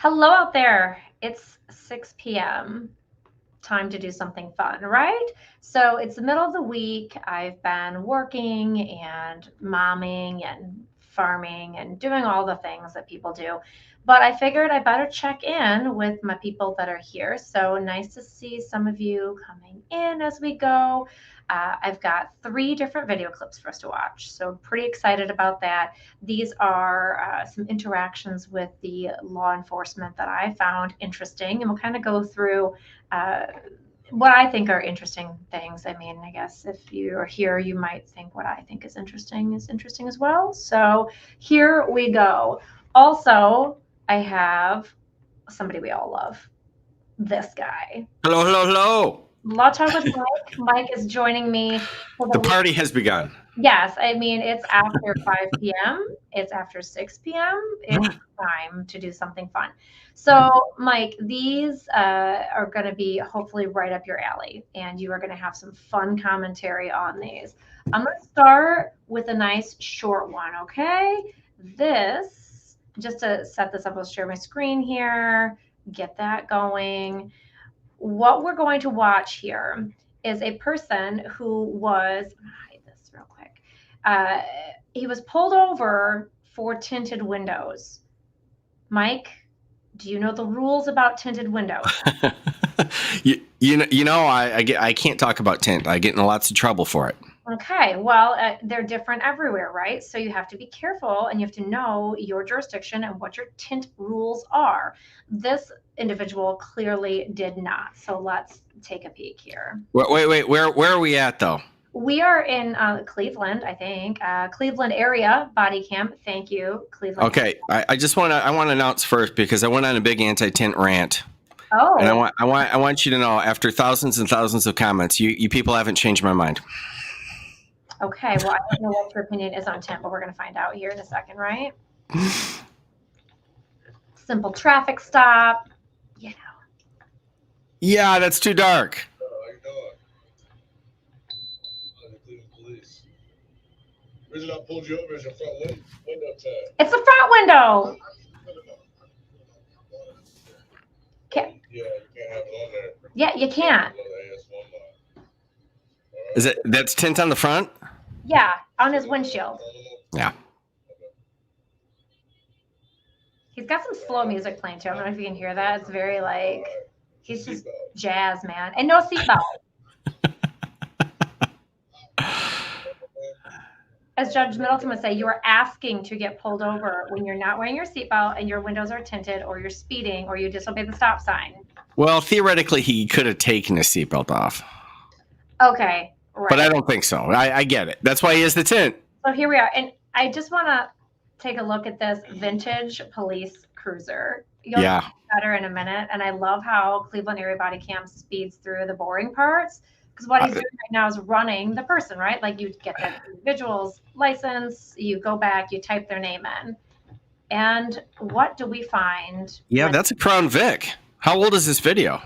Hello out there. It's 6 p.m. Time to do something fun, right? So it's the middle of the week. I've been working and momming and farming and doing all the things that people do. But I figured I better check in with my people that are here. So nice to see some of you coming in as we go. I've got 3 different video clips for us to watch. So I'm pretty excited about that. These are some interactions with the law enforcement that I found interesting. And we'll kind of go through uh, what I think are interesting things. I mean, I guess if you're here, you might think what I think is interesting as well. So here we go. Also, I have somebody we all love. This guy. Hello, hello, hello. Law Talk with Mike. Mike is joining me for The party has begun. Yes, I mean, it's after 5 p.m. It's after 6 p.m. It's time to do something fun. So, Mike, these are going to be hopefully right up your alley, and you are going to have some fun commentary on these. I'm going to start with a nice short one, okay? This, just to set this up, I'll share my screen here, get that going. What we're going to watch here is a person who was, hide this real quick. He was pulled over for tinted windows. Mike, do you know the rules about tinted windows? I can't talk about tint. I get in lots of trouble for it. Okay, well, they're different everywhere, right? So you have to be careful and you have to know your jurisdiction and what your tint rules are. This individual clearly did not. So let's take a peek here. Wait. Where are we at, though? We are in Cleveland, I think. Cleveland area body cam. Thank you, Cleveland. Okay, I want to announce first because I went on a big anti-tint rant. Oh. And I want you to know, after thousands and thousands of comments, you people haven't changed my mind. Okay, well, I don't know what your opinion is on tint, but we're going to find out here in a second, right? Simple traffic stop, you know. Yeah, that's too dark. The reason I pulled you over is your front window tab. It's the front window. Yeah, you can't have it on there. Yeah, you can't. That's tint on the front? Yeah, on his windshield. Yeah. He's got some slow music playing too. I don't know if you can hear that. It's very like, he's just jazz, man. And no seatbelt. As Judge Middleton would say, you are asking to get pulled over when you're not wearing your seatbelt and your windows are tinted, or you're speeding, or you disobey the stop sign. Well, theoretically, he could have taken his seatbelt off. Okay, right. But I don't think so. I get it. That's why he has the tint. So here we are. And I just want to take a look at this vintage police cruiser. You'll see better in a minute. And I love how Cleveland area body cam speeds through the boring parts. Because what he's doing right now is running the person, right? Like you get that individual's license, you go back, you type their name in. And what do we find? Yeah, that's a Crown Vic. How old is this video?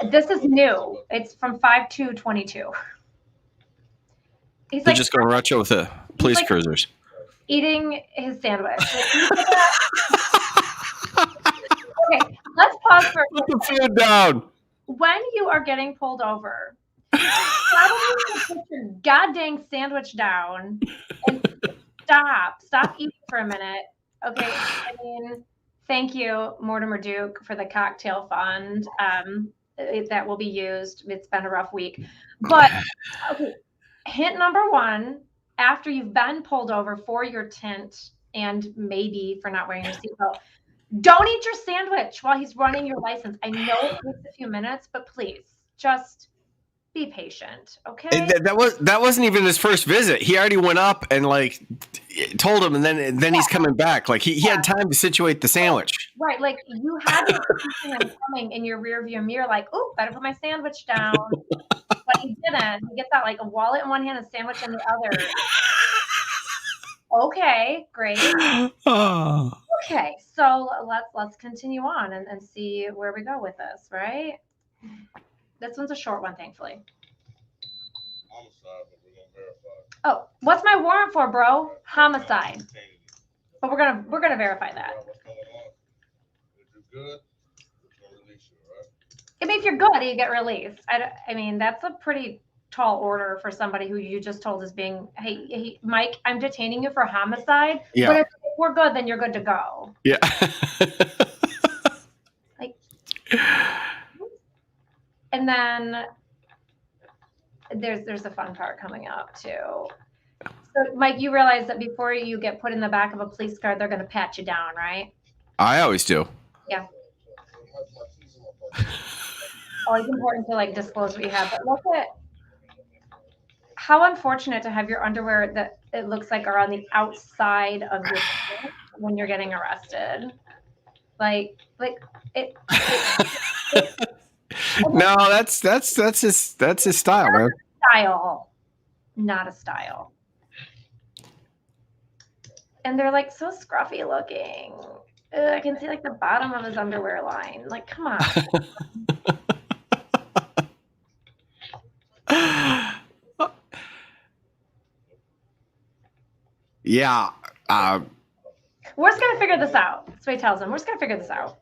This is new. It's from 5/2/22. They're just going retro with the police cruisers. Eating his sandwich. Okay, let's pause for Put the food down. When you are getting pulled over, probably put your goddamn sandwich down and stop eating for a minute. Okay, I mean, thank you, Mortimer Duke, for the cocktail fund that will be used. It's been a rough week, but okay. Hint number 1: after you've been pulled over for your tint and maybe for not wearing your seatbelt, don't eat your sandwich while he's running your license. I know it takes a few minutes, but please just be patient, okay? That wasn't even his first visit. He already went up and like told him, and then he's coming back. Like he had time to situate the sandwich. Right, like you had him coming in your rear view mirror, like, oh, better put my sandwich down. But he didn't. He gets out like a wallet in one hand and a sandwich in the other. Okay, great. Oh. Okay, so let's continue on and see where we go with this, right? This one's a short one, thankfully. Homicide, but we're gonna verify. Oh, what's my warrant for, bro? Homicide. But we're gonna verify that. What's going on? Did you good, they'll release you, right? I mean, if you're good, you get released. I mean, that's a pretty tall order for somebody who you just told is being, hey, Mike, I'm detaining you for homicide. Yeah. But if we're good, then you're good to go. Yeah. Like, and then there's a fun part coming up too. So, Mike, you realize that before you get put in the back of a police car, they're going to pat you down, right? I always do. Yeah. Always important to like disclose what you have, but look at how unfortunate to have your underwear that it looks like are on the outside of your pants when you're getting arrested. Like it No, that's his style, man. style, not a style. And they're like so scruffy looking. Ugh, I can see like the bottom of his underwear line. Like, come on. Yeah. We're just gonna figure this out. That's what he tells him. We're just gonna figure this out.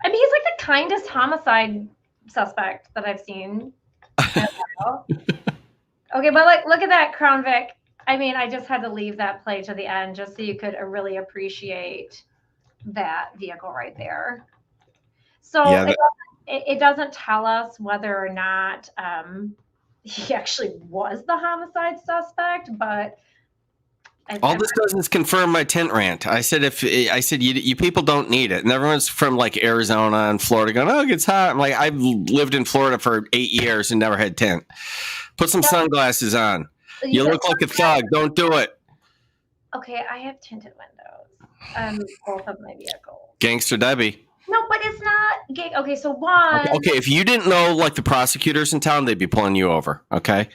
I mean, he's like the kindest homicide suspect that I've seen. Okay, but like, look at that Crown Vic. I mean, I just had to leave that play to the end just so you could really appreciate that vehicle right there. So Yeah, it doesn't tell us whether or not he actually was the homicide suspect, but all this does is confirm my tint rant. I said you people don't need it, and everyone's from like Arizona and Florida going, oh, it gets hot. I'm like, I've lived in Florida for 8 years and never had tint. Put some sunglasses on. You look like a thug. Don't do it. Okay, I have tinted windows. Both of my vehicles. Gangster Debbie. No, but it's not. Okay, so one. Okay, if you didn't know, like the prosecutors in town, they'd be pulling you over. Okay.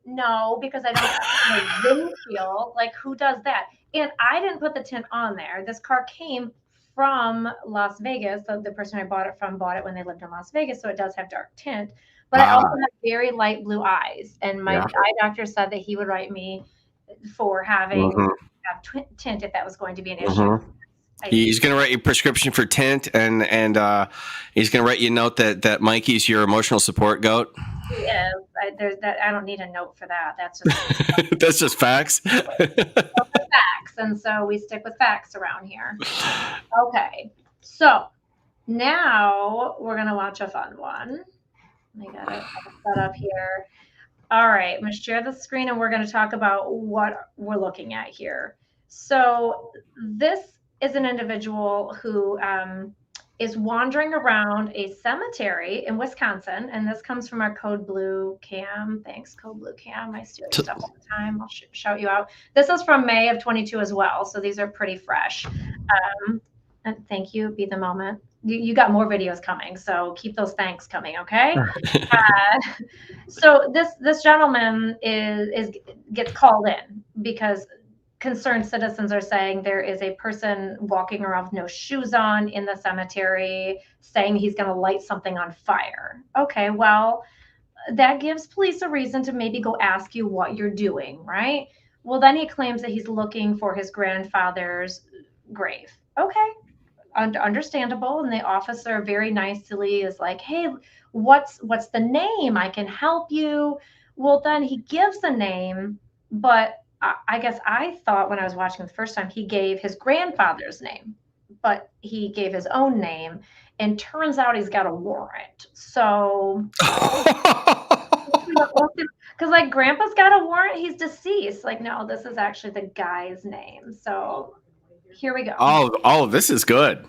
No, because I don't have a windshield. Like, who does that? And I didn't put the tint on there. This car came from Las Vegas. So the person I bought it from bought it when they lived in Las Vegas, so it does have dark tint. But I also have very light blue eyes, and my eye doctor said that he would write me for having tint if that was going to be an issue. He's going to write you a prescription for tint, and he's going to write you a note that Mikey's your emotional support goat. Yeah, I don't need a note for that. That's just that's just facts. Facts, and so we stick with facts around here. Okay, so now we're gonna watch a fun one. I got it set up here. All right, I'm gonna share the screen, and we're gonna talk about what we're looking at here. So this is an individual who is wandering around a cemetery in Wisconsin, and this comes from our Code Blue Cam. Thanks, Code Blue Cam. I steal your stuff all the time. I'll shout you out. This is from May of 22 as well, so these are pretty fresh. And thank you. Be the moment. You got more videos coming, so keep those thanks coming, okay? So this gentleman gets called in because concerned citizens are saying there is a person walking around with no shoes on in the cemetery saying he's going to light something on fire. Okay, well, that gives police a reason to maybe go ask you what you're doing, right? Well, then he claims that he's looking for his grandfather's grave. Okay, understandable. And the officer very nicely is like, hey, what's the name? I can help you. Well, then he gives the name, but I guess I thought when I was watching the first time, he gave his grandfather's name, but he gave his own name, and turns out he's got a warrant. So, because like grandpa's got a warrant, he's deceased. Like, no, this is actually the guy's name. So here we go. Oh, this is good.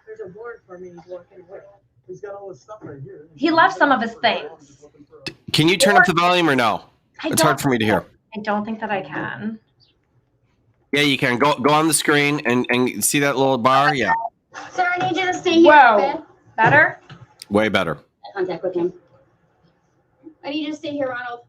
There's a warrant for me. He's walking away. He's got all this stuff right here. He left some of his things. Can you turn up the volume or no? It's hard for me to hear. I don't think that I can. Yeah, you can. Go on the screen and see that little bar? Yeah. Sir, I need you to stay here. Whoa. Okay? Better? Way better. Contact with him. I need you to stay here, Ronald.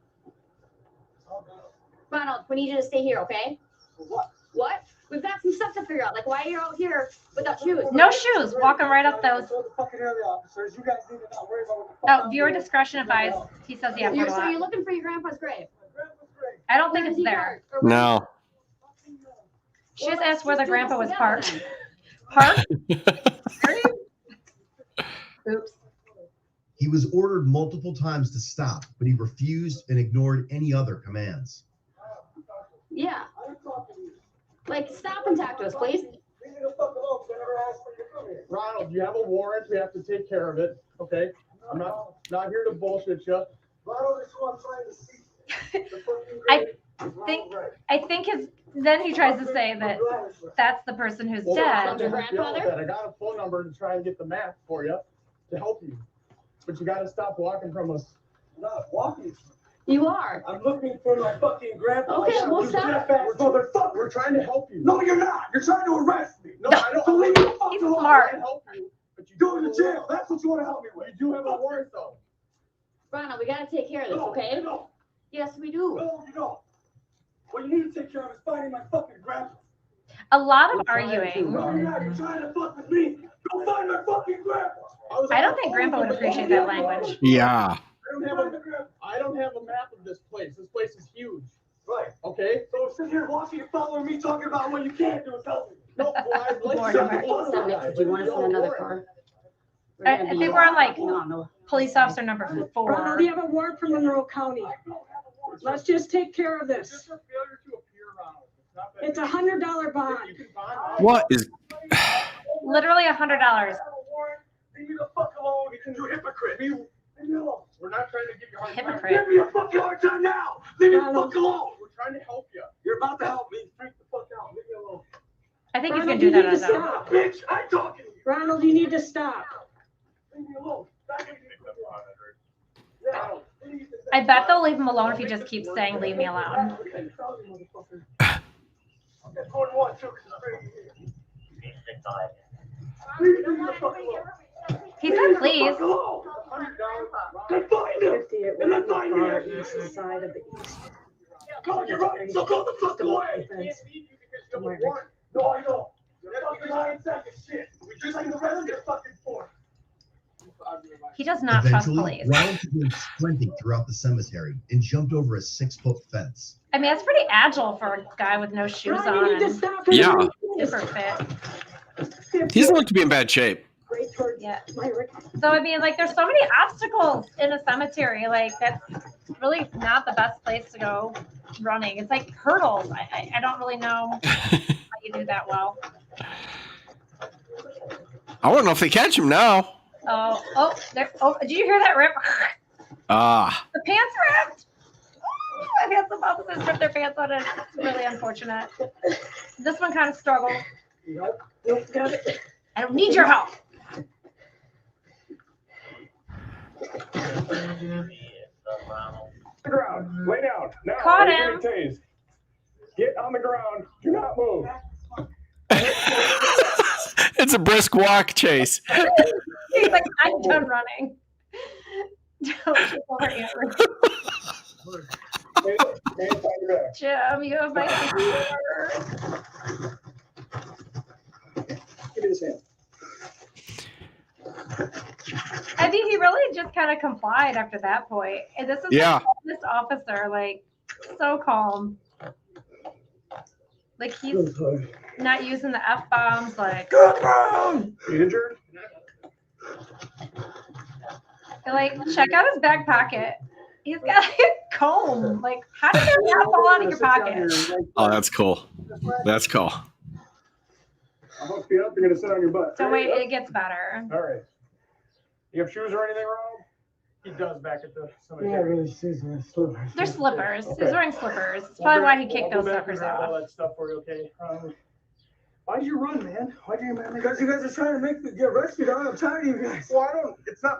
Ronald, we need you to stay here, okay? What? What? We've got some stuff to figure out. Like, why are you out here without shoes? No shoes. Walking right up those. Oh, viewer discretion advised. He says yeah. So you're looking for your grandpa's grave? I don't think it's there. No. She just asked where the grandpa was parked. Parked? Oops. He was ordered multiple times to stop, but he refused and ignored any other commands. Yeah. Like, stop and talk to us, please. Ronald, you have a warrant. We have to take care of it. Okay. I'm not here to bullshit you. Ronald, that's what I'm trying to see. I think then he tries to say that that's the person who's dead. Your grandfather? I got a phone number to try and get the map for you to help you. But you got to stop walking from us. I'm not walking. You are. I'm looking for my fucking grandpa. Okay, we'll stop. Motherfucker, we're trying to help you. No, you're not. You're trying to arrest me. No, I don't. So leave me the fuck He's alone. smart. I can help you, but you go to jail. That's what you want to help me with. You do have a warrant, though. Ronald, we gotta take care of this, okay? No, Yes, we do. no, you don't. What you need to take care of is finding my fucking grandpa. A lot of No, arguing. you're not. You're trying to fuck with me. Go find my fucking grandpa. I don't think Grandpa would appreciate that language. Yeah. I don't have a map of this place. This place is huge. Right. Okay. So sit here watching and following me talking about what you can't do and tell me. No, well, I'd like Lord to have mercy. Do you want us in another car? I think we're on like police officer number Ronald, 4. you have a warrant from Monroe County. Let's just take care of It's this. just a failure to appear, Ronald. It's $100 bond. You can bond. What is? Literally $100. Leave me the fuck alone. You hypocrite. Leave me alone. We're not trying to give you a hard time. Hypocrite. Give me a fucking hard time now. Leave me the fuck alone. We're trying to help you. You're about to help me. Freak the fuck out. Leave me alone. I think he's Ronald, gonna do you that need on to his own. stop. Bitch, I'm talking to you. Ronald, you need to stop. Leave me alone. I bet they'll leave him alone if he just keeps saying, leave me alone. He said, please. 50 at Woodland Bar, east side of the east. Go, you're right. So go the fuck away. No, I don't. You're fucking 9 seconds. Shit. We just like the rest of your fucking force. He does not trust Eventually, police. Ronald began sprinting throughout the cemetery and jumped over a 6-foot fence. I mean, that's pretty agile for a guy with no shoes Ron, you need to on. stop. Yeah. Super fit. He doesn't look to be in bad shape. Great towards Yeah. Myrick. So, I mean, like, there's so many obstacles in a cemetery. Like, that's really not the best place to go running. It's like hurdles. I don't really know how you do that well. I don't know if they catch him now. There. Oh, did you hear that rip? Ah. The pants ripped. I've had some officers rip their pants on it. It's really unfortunate. This one kind of struggled. Nope, got it. I don't need your help. The ground. Lay down. Now, Caught you're him. getting tased. Get on the ground. Do not move. It's a brisk walk, Chase. He's like, I'm done running. Don't you worry. Jim, you have my signature. Give me this hand. I mean, he really just kind of complied after that point. And this is this officer, like, so calm. Like, he's not using the F-bombs, like, You injured? like, check out his back pocket. He's got a comb. Like, how did that fall out of your pocket? Oh, that's cool. That's cool. I'll hook you up. You're going to sit on your butt. So wait, it gets better. All right. You have shoes or anything wrong? He does back at the cemetery. Yeah, really shoes and slippers. They're slippers. Okay. He's wearing slippers. That's probably why he kicked We'll those go back and suckers grab all off. that stuff for you, okay? Why'd you run, man? Why'd you run? Because you guys are trying to make me get arrested. I'm tired of you guys. Well,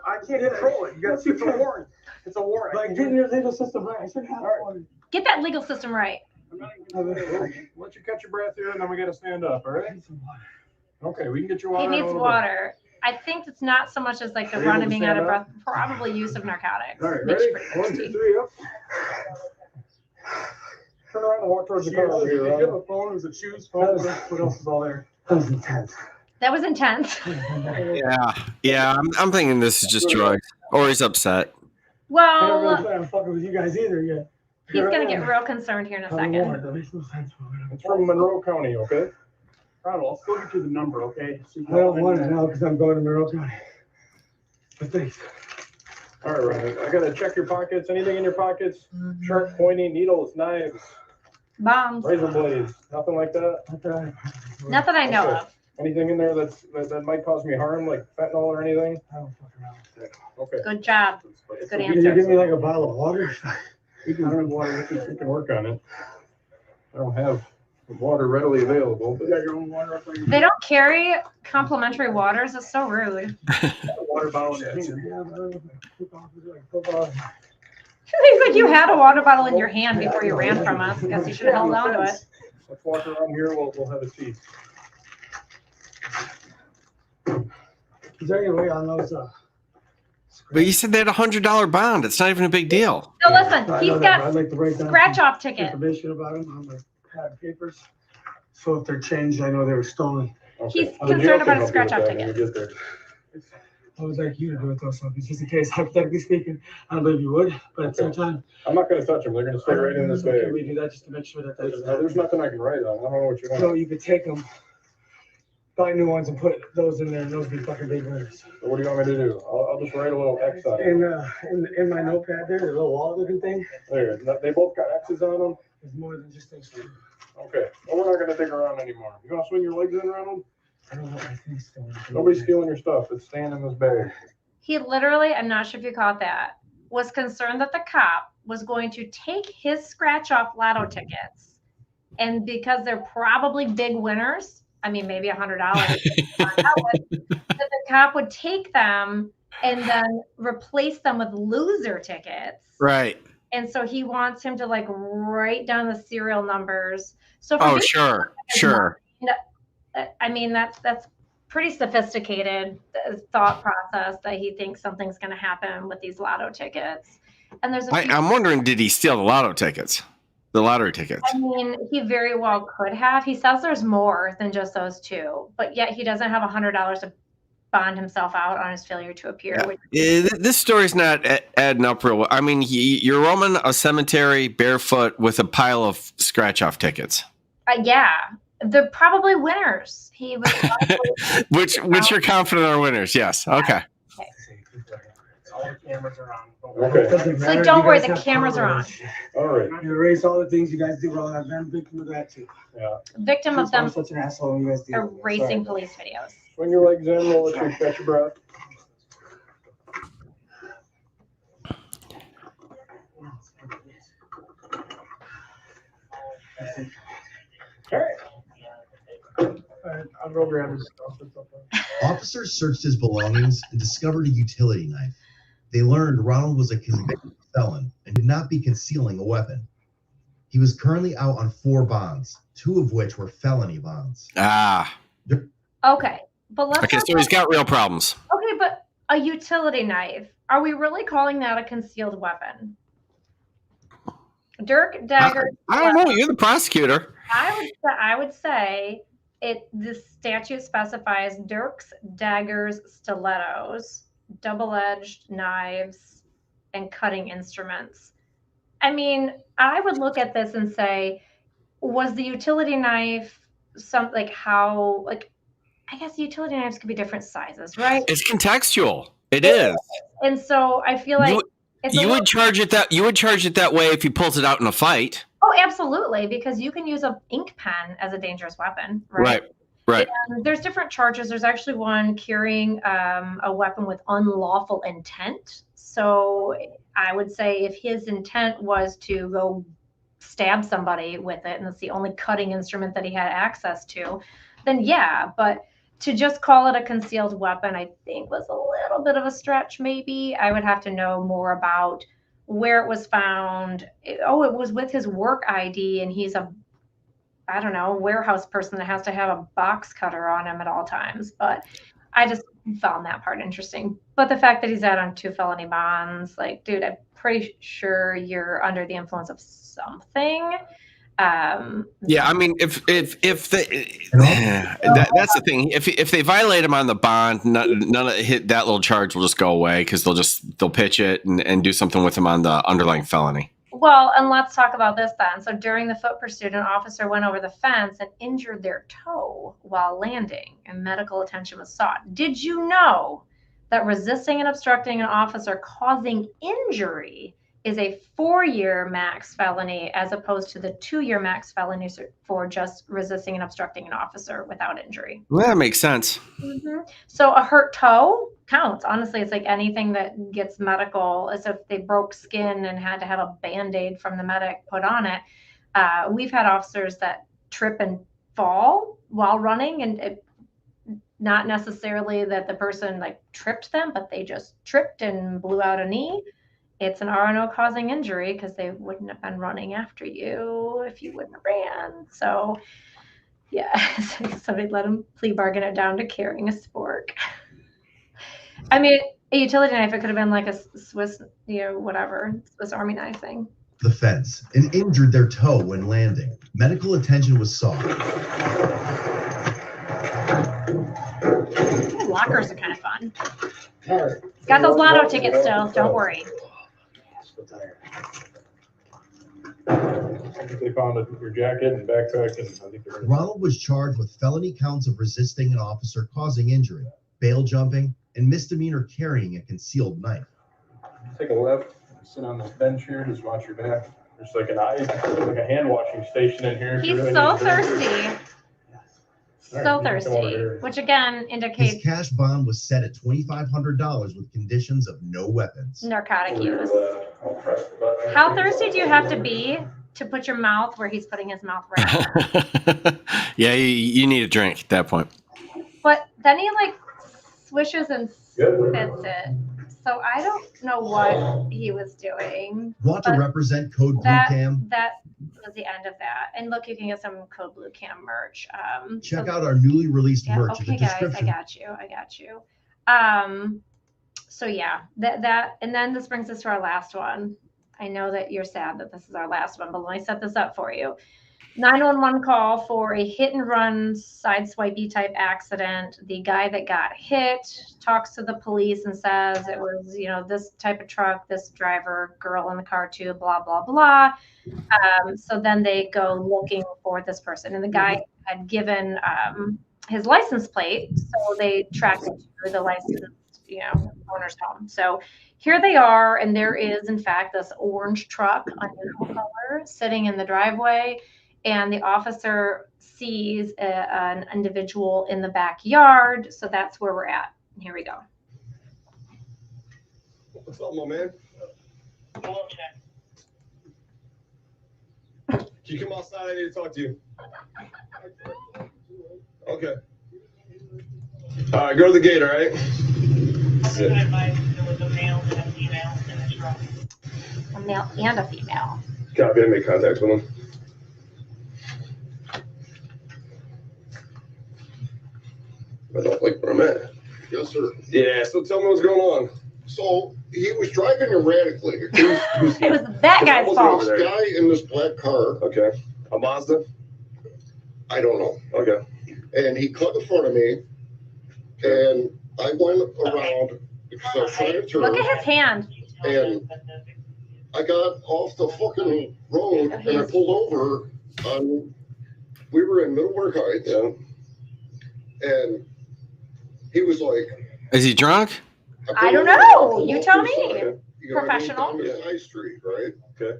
I can't control it. It's a warrant. It's a warrant. Like, getting your legal system right. I should have one. Get that legal system right. I'm not even gonna let you catch your breath here, and then we got to stand up, all right? Okay, we can get you water. He in a needs little water. I think it's not so much as like the Are you able running to being out of stand breath, probably use of narcotics. bit. All right, Makes ready? you pretty 1, 2, thirsty. 3, up. Turn around and walk towards the car over here. Did you have a phone? Was it shoes? Phone? What else is all there? That was intense. That was intense. Yeah. I'm thinking this is just drugs, or he's upset. I don't really Well, plan on fucking with you guys either yet. He's going to get real concerned here in a second. It's from Monroe County, okay? Ronald, I'll still get you the number, okay? So you I don't want it now because I'm going to Monroe County. But thanks. All right, Ryan. I gotta check your pockets. Anything in your pockets? Sharp, pointy, needles, knives, Bombs. razor blades, nothing like that? Okay. Not that I know Okay. of. Anything in there that might cause me harm, like fentanyl or anything? I don't fuck around with that. Okay. Good job. Good Can you answer. give me like a bottle of water? We can drink water. We can work on it. I don't have water readily available, but You got your own water up there. They don't carry complimentary waters. It's so rude. Water bottle in your hand. He's like, you had a water bottle in your hand before you ran from us. Guess you should have held on to it. let's walk around here. We'll have a seat. Is there any way on those? But you said they had $100 bond. It's not even a big deal. So listen, I he's know that, but got I'd like to write down scratch some off ticket. information about them on the pad of papers. So if they're changed, I know they were stolen. Okay. He's The jail concerned can about a help you scratch with off that when ticket. we get there. I would like you to do it though, so just in case, hypothetically speaking, I don't believe you would, but at the same time. I'm not gonna touch them. They're gonna stay right in this Can bag. we do that just to make sure that that doesn't There's happen? nothing I can write on. I don't know what you So want. you could take them, buy new ones and put those in there and those be fucking big winners. So what do you want me to do? I'll just write a little X on it. In my notepad there, the little wall looking thing, There, they both got X's on them? is more than just those two. Okay, well, we're not gonna dig around anymore. You gonna swing your legs in, Ronald? I don't know what my thing's still. Nobody's stealing your stuff. It's staying in this bag. He literally, I'm not sure if you caught that, was concerned that the cop was going to take his scratch off lotto tickets. And because they're probably big winners, I mean, maybe $100, that the cop would take them and then replace them with loser tickets. Right. And so he wants him to like write down the serial numbers. So for Oh, this- sure. I mean, that's pretty sophisticated thought process that he thinks something's going to happen with these lotto tickets. And there's I'm wondering, did he steal the lotto tickets? The lottery tickets? I mean, he very well could have. He says there's more than just those two, but yet he doesn't have $100 to bond himself out on his failure to appear. Yeah. Which, This story's not adding up real well. I mean, you're roaming a cemetery barefoot with a pile of scratch-off tickets. yeah, they're probably winners. He was probably, Which you're confident are winners. Yes. Okay. All the cameras are on. Okay, So don't worry, the cameras are on. all right. You erase all the things you guys do wrong. I've been a victim of that too. Yeah, victim of I'm them such an asshole when you guys do. erasing police videos. swing your legs in. We'll let you catch your breath. I'll go grab his stuff. Officers searched his belongings and discovered a utility knife. They learned Ronald was a convicted felon and could not be concealing a weapon. He was currently out on 4 bonds, 2 of which were felony bonds. Ah. Okay, but let's. Okay. So he's got real problems. Okay, but a utility knife. Are we really calling that a concealed weapon? Dirk dagger. I don't know. You're the prosecutor. I would say it. The statute specifies dirks, daggers, stilettos, double-edged knives, and cutting instruments. I mean, I would look at this and say, was the utility knife some like how like? I guess utility knives could be different sizes, right? It's contextual. It is. And so I feel like You would charge it that way if he pulls it out in a fight. Oh, absolutely, because you can use an ink pen as a dangerous weapon, right? Right. And there's different charges. There's actually one carrying a weapon with unlawful intent. So I would say if his intent was to go stab somebody with it, and it's the only cutting instrument that he had access to, then yeah. But to just call it a concealed weapon, I think was a little bit of a stretch, maybe. I would have to know more about where it was found. It was with his work ID, and he's a, I don't know, warehouse person that has to have a box cutter on him at all times. But I just found that part interesting. But the fact that he's out on 2 felony bonds, like, dude, I'm pretty sure you're under the influence of something. Yeah, I mean, if they, that's the thing. If they violate him on the bond, none of that little charge will just go away because they'll pitch it and do something with him on the underlying felony. Well, and let's talk about this then. So during the foot pursuit, an officer went over the fence and injured their toe while landing, and medical attention was sought. Did you know that resisting and obstructing an officer causing injury is a 4-year max felony as opposed to the 2-year max felony for just resisting and obstructing an officer without injury? Well, that makes sense. So a hurt toe counts. Honestly, it's like anything that gets medical, as if they broke skin and had to have a Band-Aid from the medic put on it. We've had officers that trip and fall while running, and it, not necessarily that the person like tripped them, but they just tripped and blew out a knee. It's an RNO causing injury because they wouldn't have been running after you if you wouldn't have ran. So yeah, somebody let him plea bargain it down to carrying a spork. I mean, a utility knife, it could have been like a Swiss, whatever, Swiss Army knife thing. The fence and injured their toe when landing. Medical attention was sought. Lockers are kind of fun. Got those lotto tickets still, don't worry. I think they found your jacket and backpack, and I think they're Ronald was charged with felony counts of resisting an officer causing injury, bail jumping, and misdemeanor carrying a concealed knife. take a left, sit on this bench here, just watch your back. There's like a hand washing station in here. He's so thirsty. So thirsty, which again indicates his cash bond was set at $2,500 with conditions of no weapons. Narcotic use. How thirsty do you have to be to put your mouth where he's putting his mouth right? Yeah, you need a drink at that point. But then he like swishes and spits it. So I don't know what he was doing. Want to represent Code Blue Cam? That was the end of that. And look, you can get some Code Blue Cam merch. Check out our newly released merch in the guys, description. I got you. So yeah, that and then this brings us to our last one. I know that you're sad that this is our last one, but let me set this up for you. 911 call for a hit and run sideswipey type accident. The guy that got hit talks to the police and says it was, this type of truck, this driver, girl in the car too, blah, blah, blah. So then they go looking for this person, and the guy had given his license plate. So they tracked it to the licensed, owner's home. So here they are, and there is in fact this orange truck, unusual color, sitting in the driveway. And the officer sees an individual in the backyard. So that's where we're at. Here we go. What's up, my man? Can you come outside? I need to talk to you. Okay. All right, go to the gate, all right? A male and a female. Copy, I make contact with him. I don't like where I'm at. Yes, sir. Yeah, so tell me what's going on. So he was driving erratically. It was that guy's fault. This guy in this black car. Okay. A Mazda? I don't know. Okay. And he cut in front of me, and I went around because I was trying to turn. Look at his hand. And I got off the fucking road, and I pulled over on. We were in Middleburg Heights. Yeah. And he was like, "Is he drunk?" I don't know. You tell me. Professional. Down this high street, right? Okay.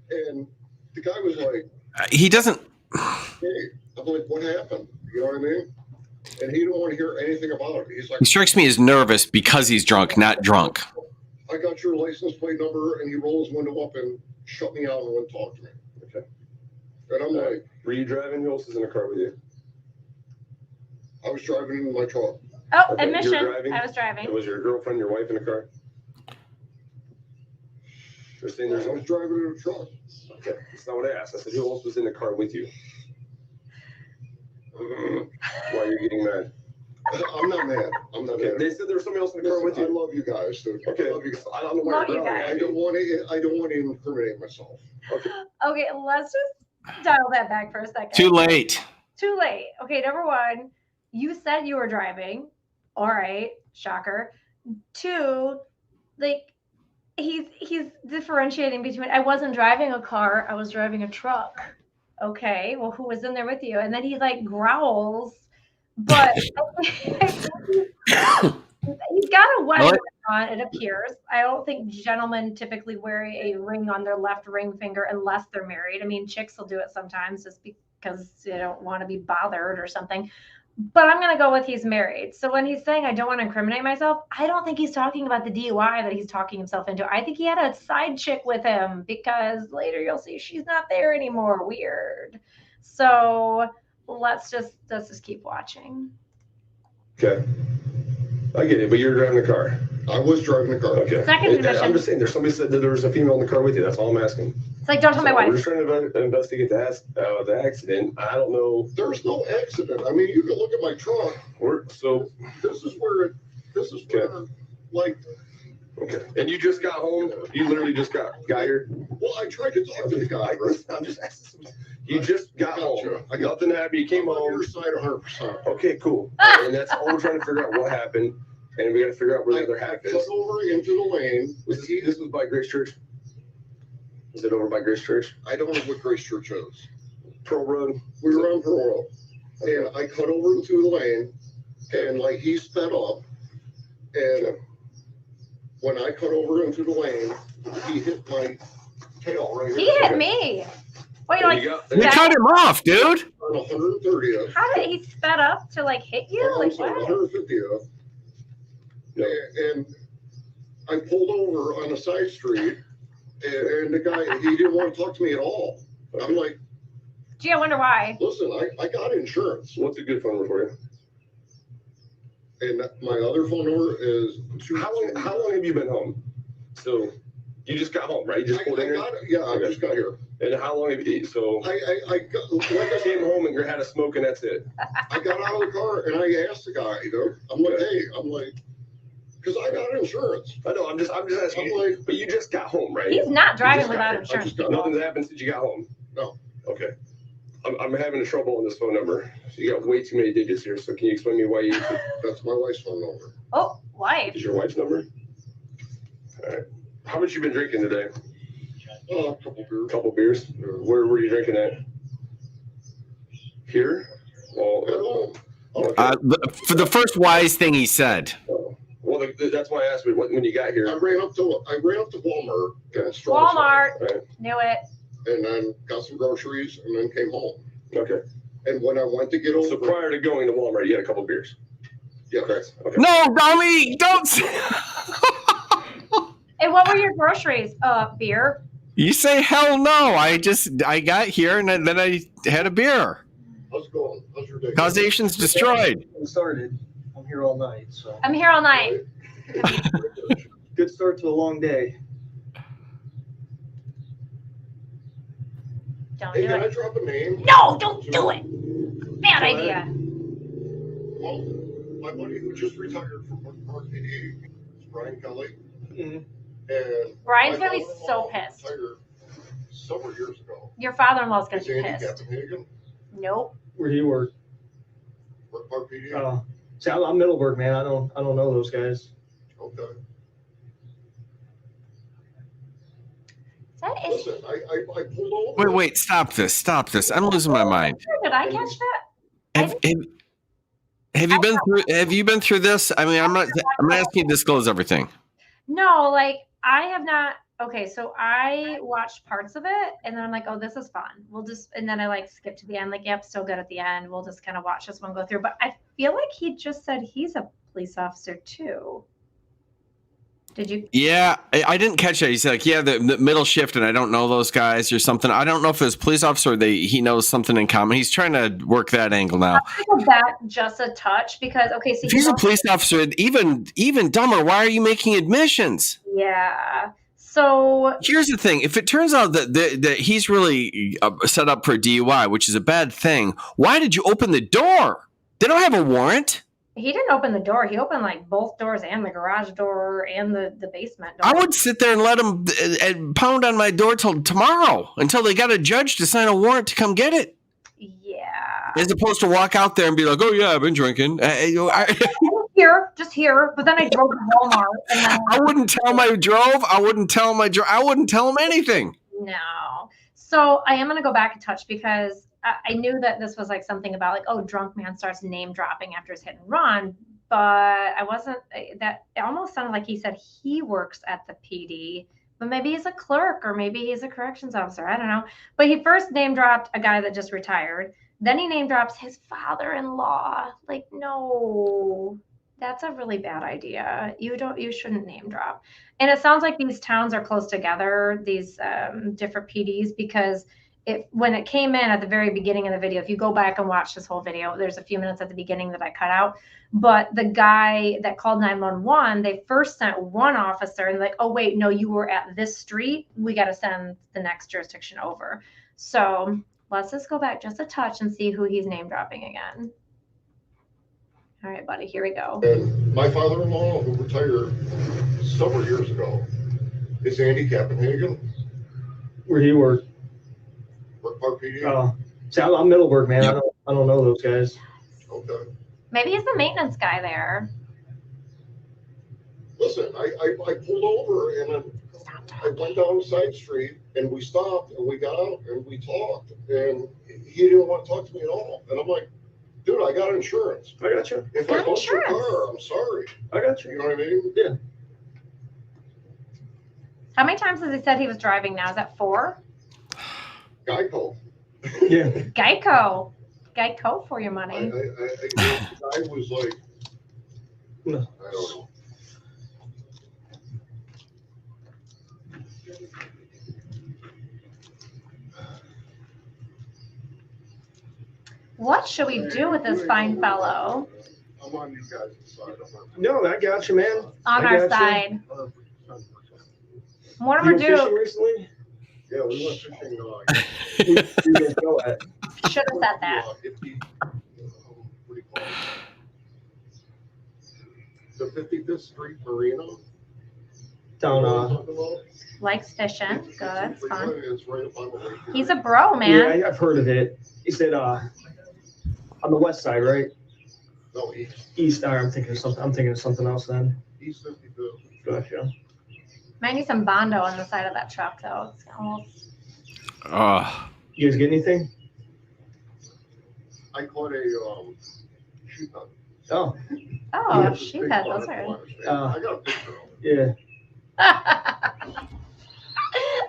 And the guy was like, He doesn't. "Hey," I'm like, "What happened?" You know what I mean? And he didn't want to hear anything about it. He's like, He strikes me as nervous because he's drunk, not drunk. "I got your license plate number," and he rolled his window up and shut me out and wouldn't talk to me. Okay. And I'm like, were you driving? Who else is in the car with you? I was driving in my truck. Oh, Okay, admission. you're driving? I was driving. And was your girlfriend, your wife in the car? You're saying I was driving in a truck. Okay, that's not what I asked. I said, who else was in the car with you? Why are you getting mad? I'm not mad. I'm not Okay, mad. they said there was somebody else in the car with I you. love you guys, dude. Okay, I love you guys. I don't know why Love you're you growling guys. at I don't want to incriminate myself. Okay. Okay, let's just dial that back for a second. Too late. Too late. Okay, number one, you said you were driving. All right, shocker. Two, like, he's differentiating between I wasn't driving a car, I was driving a truck. Okay, well, who was in there with you? And then he like growls, but he's got a wedding ring on, it appears. I don't think gentlemen typically wear a ring on their left ring finger unless they're married. I mean, chicks will do it sometimes just because they don't want to be bothered or something. But I'm going to go with he's married. So when he's saying I don't want to incriminate myself, I don't think he's talking about the DUI that he's talking himself into. I think he had a side chick with him because later you'll see she's not there anymore. Weird. So let's just keep watching. Okay. I get it, but you're driving the car. I was driving the car. Okay. Second condition. I'm just saying, there's somebody said that there was a female in the car with you. That's all I'm asking. It's like, don't tell my wife. We're just trying to investigate the accident. I don't know. There's no accident. I mean, you can look at my truck. This is where, like. Okay. And you just got home? You literally just got here? Well, I tried to talk to the guy. I'm just asking. You just got home. Nothing happened. You came home. Your side 100%. Okay, cool. And that's all we're trying to figure out what happened. And we got to figure out where the other half is. Cut over into the lane. This was by Grace Church? Is it over by Grace Church? I don't know what Grace Church is. Pearl Road? We were on Pearl Road. And I cut over into the lane. And like he sped up. And when I cut over into the lane, he hit my tail right He hit me. Wait, like you cut him off, dude. On 130th. How did he sped up to like hit you? Like what? 150th. And I pulled over on a side street, and the guy, he didn't want to talk to me at all. I'm like, gee, I wonder why. Listen, I got insurance. What's a good phone number for you? And my other phone number is How long have you been home? So you just got home, right? You just pulled in here? I just got here. And how long have you? So I came home and had a smoke, and that's it. I got out of the car and I asked the guy, I'm like, hey, because I got insurance. I know. I'm just asking. I'm like, but you just got home, right? He's not driving without insurance. Nothing's happened since you got home. No. Okay. I'm having trouble on this phone number. So you got way too many digits here. So can you explain to me why you? That's my wife's phone number. Oh, wife. Is your wife's number? All right. How much you been drinking today? A couple beers. Couple beers. Where were you drinking at? Here? Well, At home. For the first wise thing he said. Well, that's why I asked me when you got here. I ran up to Walmart. Walmart. Right. Knew it. And then got some groceries and then came home. Okay. And when I went to get over. So prior to going to Walmart, you had a couple beers. Yeah. Correct. Okay. No, dummy, don't. And what were your groceries? Beer. You say hell no. I got here and then I had a beer. How's it going? How's your day? Causation's destroyed. Started. I'm here all night, so. I'm here all night. Good start to a long day. Don't Hey, do can I it. drop a name? No, don't do it. Bad idea. Well, my buddy who just retired from Park PD is Brian Kelly. Mm-hmm. And Brian's my gonna be so father-in-law pissed. retired several years ago. Your father-in-law's gonna Is be Andy pissed. Kappenhagen? Nope. Where do you work? Work Park PD? See, I'm Middleburg, man. I don't know those guys. Okay. That is. Listen, I pulled over. Wait, stop this. I'm losing my mind. Did I catch that? Have you been through this? I mean, I'm not asking you to disclose everything. No, like I have not. Okay, so I watched parts of it and then I'm like, oh, this is fun. And then I like skip to the end, like, yep, still good at the end. We'll just kind of watch this one go through. But I feel like he just said he's a police officer too. Did you? Yeah, I didn't catch that. He's like, yeah, the middle shift, and I don't know those guys or something. I don't know if it's police officer or he knows something in common. He's trying to work that angle now. I'll go back just a touch because, okay, so if he's a police officer, even dumber, why are you making admissions? Yeah. So here's the thing. If it turns out that he's really set up for DUI, which is a bad thing, why did you open the door? They don't have a warrant. he didn't open the door. He opened like both doors and the garage door and the basement door. I would sit there and let him pound on my door till tomorrow until they got a judge to sign a warrant to come get it. Yeah. As opposed to walk out there and be like, oh, yeah, I've been drinking. I just here. But then I drove to Walmart, and then I wouldn't tell him I drove. I wouldn't tell him anything. no. So I am gonna go back a touch because I knew that this was like something about like, oh, drunk man starts name dropping after his hit and run, but I wasn't. That it almost sounded like he said he works at the PD, but maybe he's a clerk or maybe he's a corrections officer. I don't know. But he first name dropped a guy that just retired. Then he name drops his father-in-law. Like, no, that's a really bad idea. You shouldn't name drop. And it sounds like these towns are close together, these different PDs, because when it came in at the very beginning of the video, if you go back and watch this whole video, there's a few minutes at the beginning that I cut out. But the guy that called 911, they first sent one officer and like, oh, wait, no, you were at this street. We got to send the next jurisdiction over. So let's just go back just a touch and see who he's name dropping again. All right, buddy, here we go. And my father-in-law, who retired several years ago, is Andy Cappenhagen. Where do you work? Work Park PD. Oh, see, I'm Middleburg, man. Yep. I don't know those guys. Okay. Maybe he's the maintenance guy there. Listen, I pulled over and then I went down the side street and we stopped and we got out and we talked and he didn't want to talk to me at all. And I'm like, dude, I got insurance. I got you. If I bust your car, I'm sorry. I got you. You know what I mean? Yeah. How many times has he said he was driving now? Is that 4? Geico. Yeah. Geico for your money. I was like, No. I don't know. What should we do with this fine fellow? I'm on you guys' side. No, I got you, man. On I our got side. You. Mortimer You went fishing Duke recently? Yeah, we went fishing. You guys go at? should have said that. What do you call it? The 55th Street Marina. Down, Likes fishing. Good. It's fun. It's right up on the lake. He's a bro, man. yeah, I've heard of it. He said, on the west side, right? No, east. East. I'm thinking of something else then. East 55th. Gotcha. Might need some Bondo on the side of that truck, though. It's almost... You guys get anything? I caught a sheephead. Oh. Oh, Yeah, sheephead. Those are... I got a picture of it. Yeah.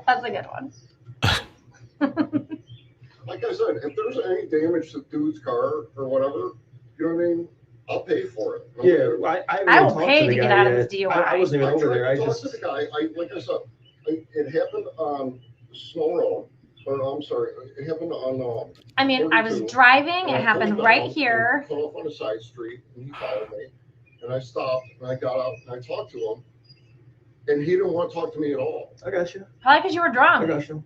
That's a good one. Like I said, if there's any damage to dude's car or whatever, you know what I mean? I'll pay for it. Yeah, I will pay to get out of this DUI. I wasn't even over there. I talked just to the guy. Like I said, it happened on Snow Road. Or I'm sorry, it happened on. I mean, I was driving. It happened right here. Cut off on a side street, and he followed me, and I stopped, and I got out, and I talked to him, and he didn't want to talk to me at all. I got you. Probably because you were I drunk. got you.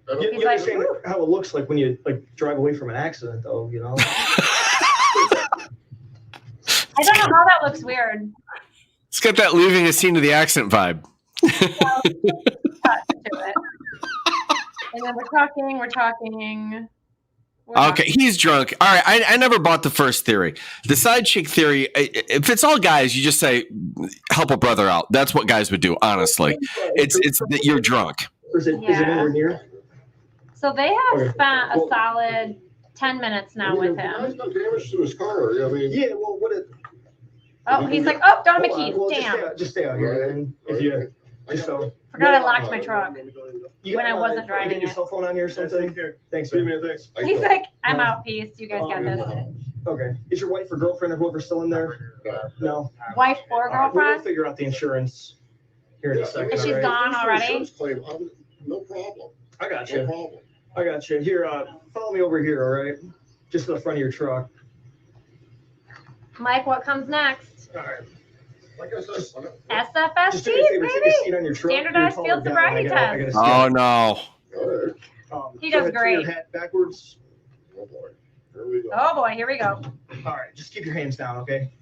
And You He's know like, saying how it looks like when you drive away from an accident, though. You know. I don't know how that looks weird. It's got that leaving a scene of the accident vibe. And then we're talking. Okay, he's drunk. All right, I never bought the first theory. The side chick theory, if it's all guys, you just say, help a brother out. That's what guys would do, honestly. It's that you're drunk. Or is it anywhere near? So they have spent a solid 10 minutes now with The guy's him. got damage to his car. I mean, Yeah, well, what it... Oh, he's like, oh, don't have my keys. Well, Damn. just stay out here, then. If you... Just so... Forgot I locked my truck. You When I got, wasn't driving you get your it. cell phone on here or something? Thanks, man. Thanks. He's like, I'm out, peace. You guys got this. Okay. Is your wife or girlfriend or whoever's still in there? No. Wife or All right, we'll girlfriend? figure out the insurance here in a second. And she's all right? gone already? Insurance claim, no problem. I got No you. problem. I got you. Here, follow me over here, all right? Just to the front of your truck. Mike, what comes next? All right. Like I said, SFST, Just do me a favor, take a seat baby. on your truck. Standardized You're field taller guy, sobriety I gotta test. stand. Oh, no. all right. He Go does ahead, turn your great. hat backwards. Oh boy. Here we go. Oh boy, here we go. All right, just keep your hands down, okay?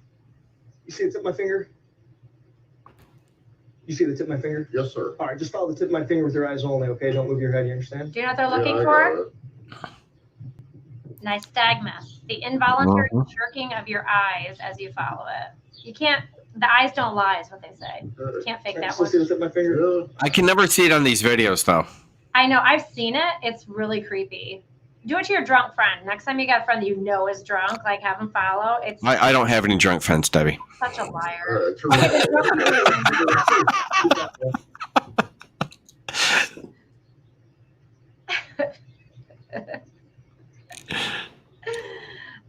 You see the tip of my finger? You see the tip of my finger? Yes, sir. All right, just follow the tip of my finger with your eyes only, okay? Don't move your head, you understand? Do you know what they're Yeah, looking I for? got it. Nystagmus, the involuntary jerking of your eyes as you follow it. You can't, the eyes don't lie is what they say. You can't fake that one. I can never see it on these videos, though. I know, I've seen it. It's really creepy. Do it to your drunk friend. Next time you got a friend that you know is drunk, like have them follow. It's I don't have any drunk friends, Debbie. such a liar.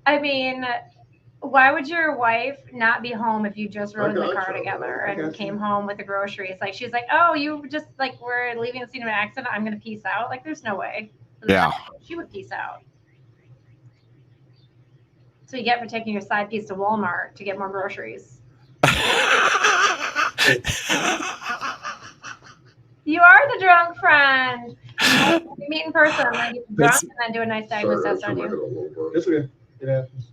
I mean, why would your wife not be home if you just rode in the car together and came home with the groceries? Like, she's like, oh, you just, like, we're leaving the scene of an accident. I'm going to peace out. Like, there's no way. Yeah. She would peace out. So you get for taking your side piece to Walmart to get more groceries. You are the drunk friend. You meet in person, then get drunk, and then do a nice diagnosis test on you. It's okay. It happens.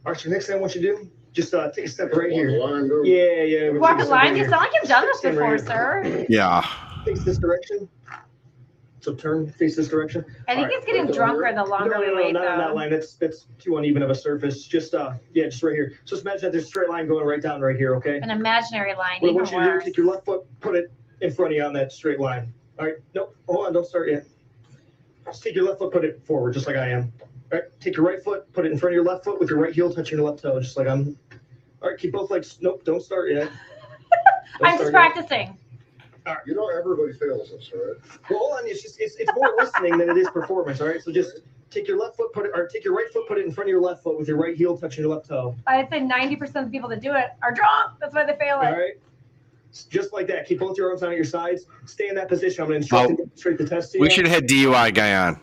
All right, so next thing I want you to do, just take a step right here. Yeah. Walk a line? You sound like you've done this before, sir. Yeah. Face this direction. So turn, face this direction. I think it's getting drunker the longer we wait, not on that line. That's too uneven of a surface. Just just right here. So just imagine that there's a straight line going right down right here, okay? An imaginary line, What I even want you to do, worse. take your left foot, put it in front of you on that straight line. All right, nope, hold on, don't start yet. Just take your left foot, put it forward, just like I am. All right, take your right foot, put it in front of your left foot with your right heel touching your left toe, just like I'm. All right, keep both legs. Nope, don't start yet. I'm just practicing. You know, everybody fails this, right? Well, hold on, it's more listening than it is performance. All right, so just take your left foot, take your right foot, put it in front of your left foot with your right heel touching your left toe. I'd say 90% of the people that do it are drunk. That's why they fail it. All right, just like that. Keep both your arms on your sides. Stay in that position. I'm going to instruct and demonstrate the test to you. We should have had DUI guy on.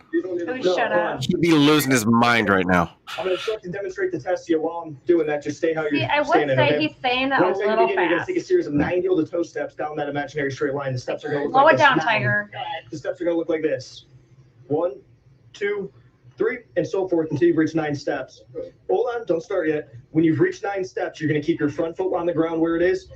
Shut up. He'd be losing his mind right now. I'm going to instruct and demonstrate the test to you while I'm doing that. Just stay how you're See, I would standing. say Okay? he's saying that a little You're going to fast. take a series of 9 heel to toe steps down that imaginary straight line. The steps are going to look Slow like it this. down, 9. Tiger. The steps are going to look like this. 1, 2, 3, and so forth until you've reached 9 steps. Hold on, don't start yet. When you've reached 9 steps, you're going to keep your front foot on the ground where it is.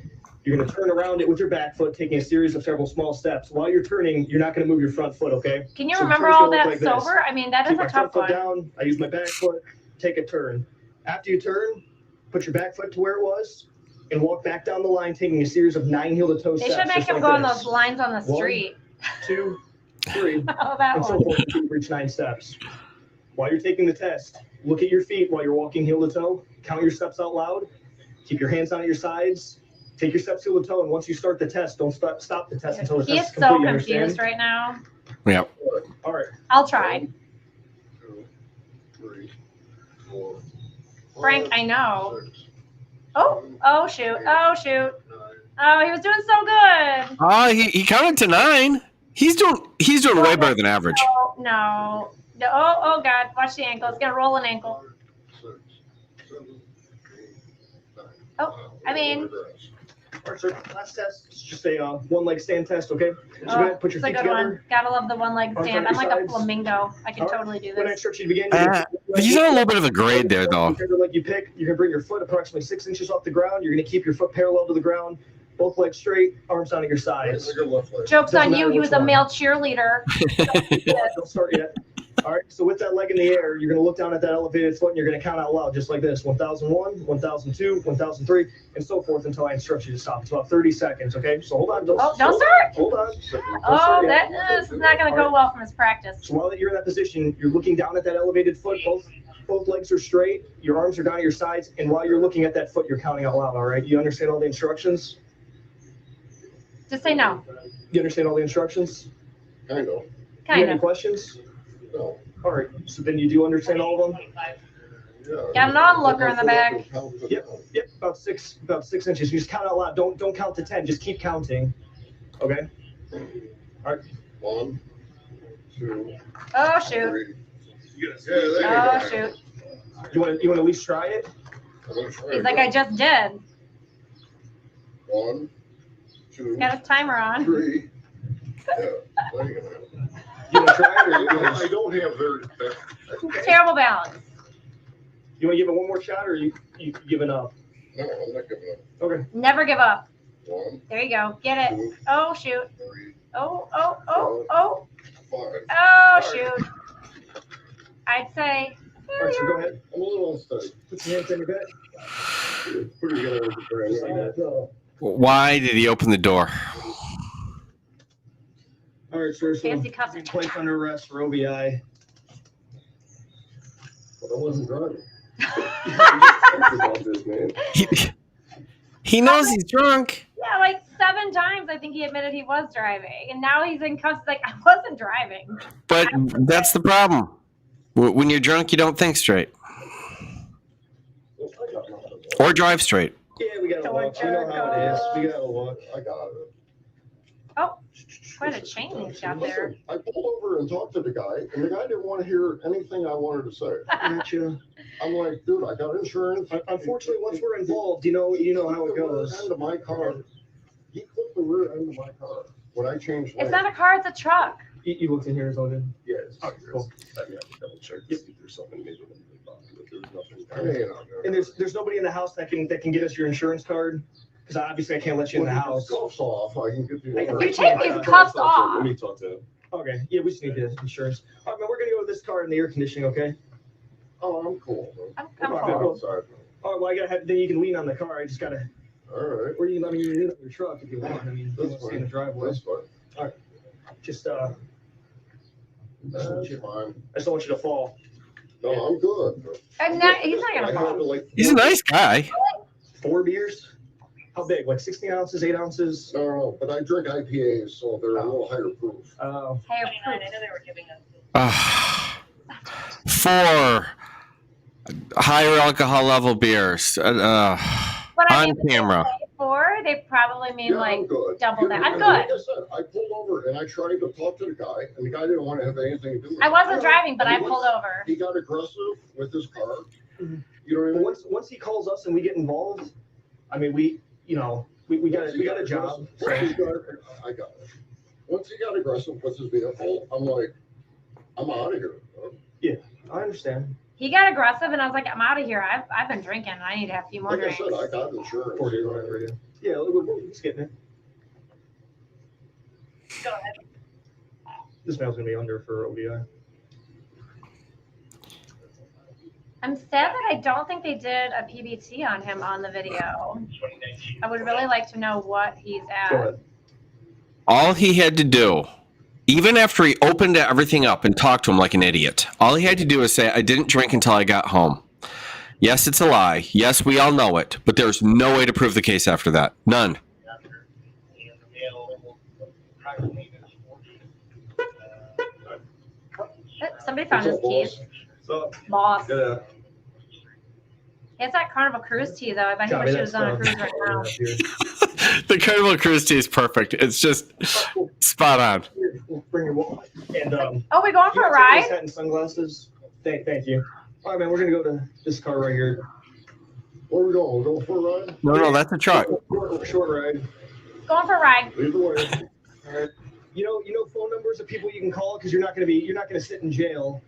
You're going to turn around it with your back foot, taking a series of several small steps. While you're turning, you're not going to move your front foot, okay? Can you So remember turn's all gonna look that like this. sober? I mean, that is Keep a my front tough foot one. down. I use my back foot. Take a turn. After you turn, put your back foot to where it was and walk back down the line, taking a series of 9 heel to toe They steps. should make just him like go on this. those lines on the 1, street. 2, 3, Oh, that and so one. forth until you reach 9 steps. While you're taking the test, look at your feet while you're walking heel to toe. Count your steps out loud. Keep your hands on your sides. Take your steps heel to toe, and once you start the test, don't stop the test until the He test is is so complete. You confused understand? right now. Yeah. All right. I'll try. 2, 3, 4. Frank, I know. Oh, shoot. Oh, shoot. Oh, he was doing so good. Oh, he counted to 9. He's doing way better than average. No. Oh, God. Watch the ankle. It's going to roll an ankle. 6, 7, 8, 9. Oh, I mean. All right, sir. Last test. It's just a one-leg stand test, okay? So go ahead, put your It's a feet good together. one. Gotta love the one leg Arms stand. on I'm like your a sides. flamingo. I can All right. totally do When I this. instruct you to begin, He's on a little bit of a grade there, though. Whichever leg you pick, you're gonna bring your foot approximately 6 inches off the ground. You're gonna keep your foot parallel to the ground, both legs straight, arms down at your sides. Look at your left leg. Joke's Doesn't on you. matter He which was a one. male cheerleader. Don't start yet. All right, so with that leg in the air, you're going to look down at that elevated foot and you're going to count out loud just like this. 1001, 1002, 1003, and so forth until I instruct you to stop. It's about 30 seconds, okay? So hold on. Don't start. Hold on. Oh, this is not going to go well from his practice. So while you're in that position, you're looking down at that elevated foot. Both legs are straight. Your arms are down at your sides. And while you're looking at that foot, you're counting out loud, all right? You understand all the instructions? Just say no. You understand all the instructions? Kind of. You have Kind any of. questions? No. All right. So then you do understand all of them? Yeah. Got an onlooker in the back. Yep, about six inches. You just count out loud. Don't count to 10. Just keep counting. Okay. All right. 1, 2, Oh, shoot. 3. Yeah, there you Oh, go. shoot. You want to at least try it? I'm gonna try He's it like, now. I just did. 1, 2, He's got his timer on. 3. Yeah, there you go. You want to try it, or I don't have very. that's okay. Terrible balance. You want to give it one more shot, or you giving up? No, I'm not giving up. Okay. Never give up. 1, There you go. Get it. 2, Oh, shoot. 3, Oh, oh, oh, 4, oh. 5. Oh, shoot. I'd say. All right, so go ahead. I'm a little unsteady. Put your hands on your back. Pretty good with the brand. Just like that. Why did he open the door? All right, sir. So Fancy cuffs. you're placed under arrest for OBI. But I wasn't driving. About this, man. He knows he's drunk. Yeah, like 7 times I think he admitted he was driving. And now he's in cuffs like, I wasn't driving. But that's the problem. When you're drunk, you don't think straight. Or drive straight. Yeah, we got to walk. We know how it is. We got to walk. I got it. Oh, quite a change he's got there. Listen, I pulled over and talked to the guy, and the guy didn't want to hear anything I wanted to say. Gotcha. I'm like, dude, I got insurance. Unfortunately, once we're involved, you know how it goes. End of my car. He clipped the rear end of my car when I changed lanes. It's not a car, it's a truck. You looked in here, is all good? Yeah, it's Oh, cool. I have to double check to see if there's something maybe in the box, but there's nothing. I mean, And there's nobody in the house that can get us your insurance card, because obviously I can't let you in the house. Cuffs off, I can get the. You take these cuffs off. Let me talk to him. Okay, yeah, we just need the insurance. All right, man, we're gonna go with this car in the air conditioning, okay? Oh, I'm cool. I'm All cool. Outside. All right, well, I gotta have, then you can lean on the car. I just gotta, All right. or you can lean on your truck if you want. I mean, you want to stay in the driveway. That's fine. Just, That's fine. I just don't want you to fall. No, I'm good. And now, he's not I gonna had fall. to like. He's a nice guy. 4 beers? How big? Like 16 ounces, 8 ounces? No, but I drink IPAs, so they're a little higher proof. Higher proof. 4 higher alcohol level beers But I on mean, camera. 4, they probably mean Yeah, like I'm good. double that. I'm Like good. I said, I pulled over and I tried to talk to the guy, and the guy didn't want to have anything to do with it. I wasn't driving, but And I he pulled was- over. He got aggressive with his car. Mhm. You know what I But mean? once he calls us and we get involved, I mean, we got a job. So. I got it. Once he got aggressive with his vehicle, I'm like, I'm out of here. I understand. He got aggressive, and I was like, I'm out of here. I've been drinking. I need to have a few more Like I drinks. said, I got insurance. 40 or whatever, yeah. Yeah, we're just getting it. Go ahead. This mail's gonna be under for OBI. I'm sad that I don't think they did a PBT on him on the video. I would really like to know what he's Go at. ahead. All he had to do, even after he opened everything up and talked to him like an idiot, all he had to do was say, I didn't drink until I got home. Yes, it's a lie. Yes, we all know it. But there's no way to prove the case after that. None. Somebody found his keys. So, Boss. yeah. It's that Carnival Cruise tea, though. I bet he Copy wish he that was on a stuff. cruise right now. The Carnival Cruise tea is perfect. It's just spot on. Here, we'll bring your wallet. And Oh, we going for a you ride? hat and sunglasses. Thank you. All right, man. We're gonna go to this car right here. Where are we going? We're going for a ride? No, that's a truck. Short ride. Going for a ride. Lead the way. All right. You know phone numbers of people you can call because you're not gonna sit in jail.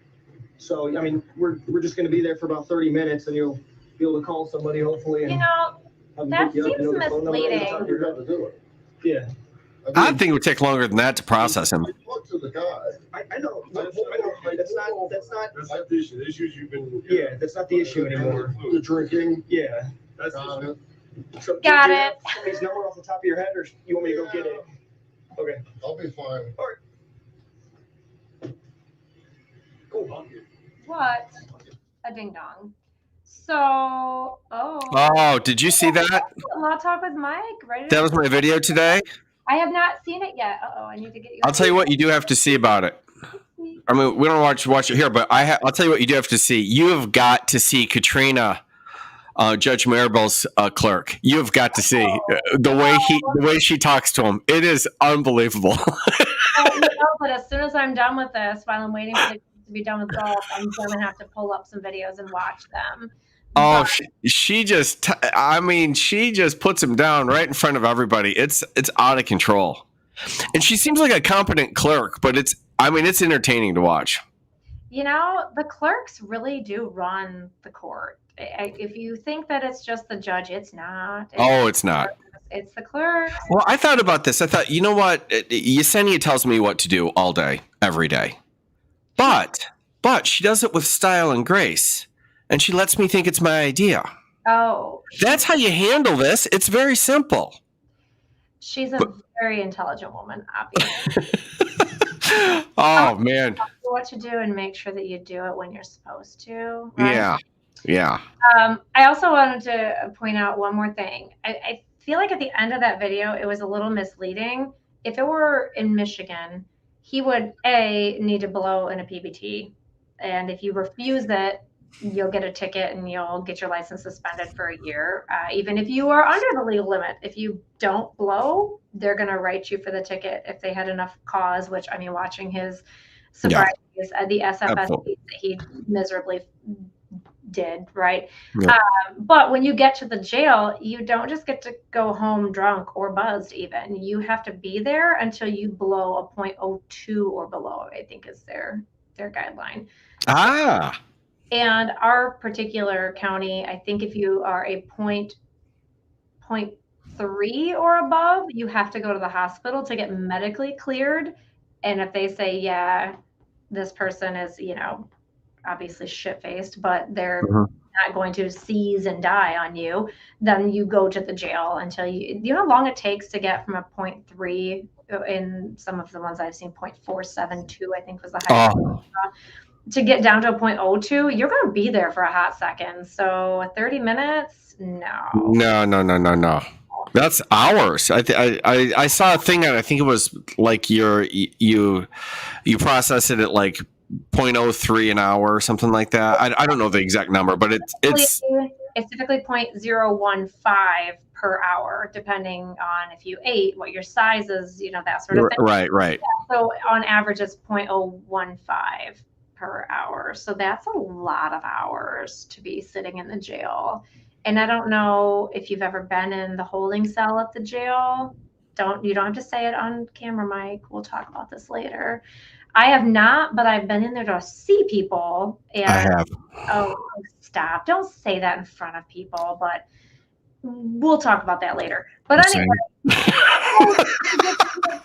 So I mean, we're just gonna be there for about 30 minutes, and you'll be able to call somebody hopefully. And You know, have them that pick you up. seems The phone number right on top of You your got head. to do it. Yeah, I think it would take longer than that to process him. I talked to the guy. I know. That's not. That's not the issue. The issues you've been. Yeah, that's not the issue anymore. The drinking. Yeah. That's got it. So, Got do you have it. somebody's number off the top of your head, or you want me to go get it? Okay. I'll be fine. Cool. what? A ding dong. So, Oh, did you see that? Law Talk with Mike. Ready? That was my video today. I have not seen it yet. I need to get you. I'll tell you what you do have to see about it. I mean, we don't watch it here, but I'll tell you what you do have to see. You have got to see Katrina, Judge Maribel's clerk. You have got to see the way she talks to him. It is unbelievable. But as soon as I'm done with this, while I'm waiting for it to be done with golf, I'm gonna have to pull up some videos and watch them. Oh, she just puts him down right in front of everybody. It's out of control. And she seems like a competent clerk, but it's entertaining to watch. You know, the clerks really do run the court. If you think that it's just the judge, it's not. It's not. It's the clerks. Well, I thought about this. I thought, you know what? Yesenia tells me what to do all day, every day. But she does it with style and grace. And she lets me think it's my idea. Oh. That's how you handle this. It's very simple. She's a very intelligent woman, obviously. Oh, man. What to do and make sure that you do it when you're supposed to. Right? Yeah. I also wanted to point out one more thing. I feel like at the end of that video, it was a little misleading. If it were in Michigan, he would need to blow in a PBT. And if you refuse it, you'll get a ticket and you'll get your license suspended for a year. Even if you are under the legal limit, if you don't blow, they're going to write you for the ticket if they had enough cause, which, I mean, watching his sobriety, the SFS that he miserably did, right? Yeah. But when you get to the jail, you don't just get to go home drunk or buzzed even. You have to be there until you blow a 0.02 or below, I think is their guideline. And our particular county, I think if you are a 0.3 or above, you have to go to the hospital to get medically cleared. And if they say, yeah, this person is, obviously shit-faced, but they're not going to seize and die on you, then you go to the jail until you know how long it takes to get from a 0.3, in some of the ones I've seen, 0.472, I think was the highest. To get down to a 0.02, you're going to be there for a hot second. So 30 minutes, no. That's hours. I saw a thing, and I think it was like you process it at like 0.03 an hour or something like that. I don't know the exact number, but it's typically 0.015 per hour, depending on if you ate, what your size is, that sort of thing. Right. Yeah, so on average, it's 0.015 per hour. So that's a lot of hours to be sitting in the jail. And I don't know if you've ever been in the holding cell at the jail. You don't have to say it on camera, Mike. We'll talk about this later. I have not, but I've been in there to see people. And, I have. Oh, stop. Don't say that in front of people, but we'll talk about that later. But anyway,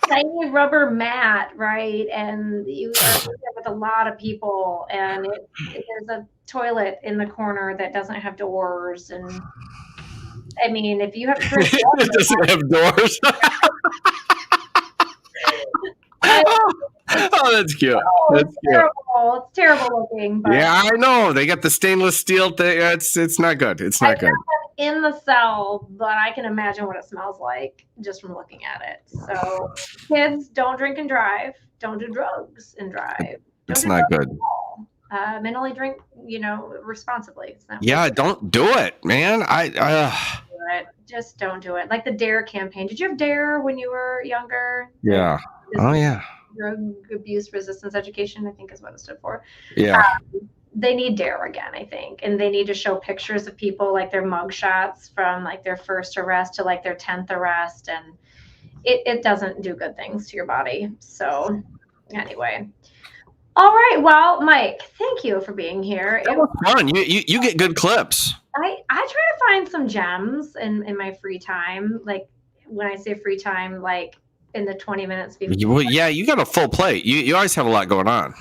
tiny rubber mat, right? And you are there with a lot of people, and there's a toilet in the corner that doesn't have doors. And I mean, if you have to drink water, it doesn't have doors. Oh, that's cute. That's terrible. It's terrible looking. But yeah, I know. They got the stainless steel thing. It's not good. It's not good. In the cell, but I can imagine what it smells like just from looking at it. So, kids, don't drink and drive. Don't do drugs and drive. It's not good. And only drink, responsibly. Don't do it, man. Just don't do it. Like the DARE campaign. Did you have DARE when you were younger? Yeah. Oh, yeah. Drug Abuse Resistance Education, I think is what it stood for. Yeah. They need DARE again, I think. And they need to show pictures of people, like their mug shots from like their first arrest to like their 10th arrest. And it doesn't do good things to your body. So anyway. All right. Well, Mike, thank you for being here. It was fun. You get good clips. I try to find some gems in my free time. Like when I say free time, like in the 20 minutes before. Well, yeah, you got a full plate. You always have a lot going on.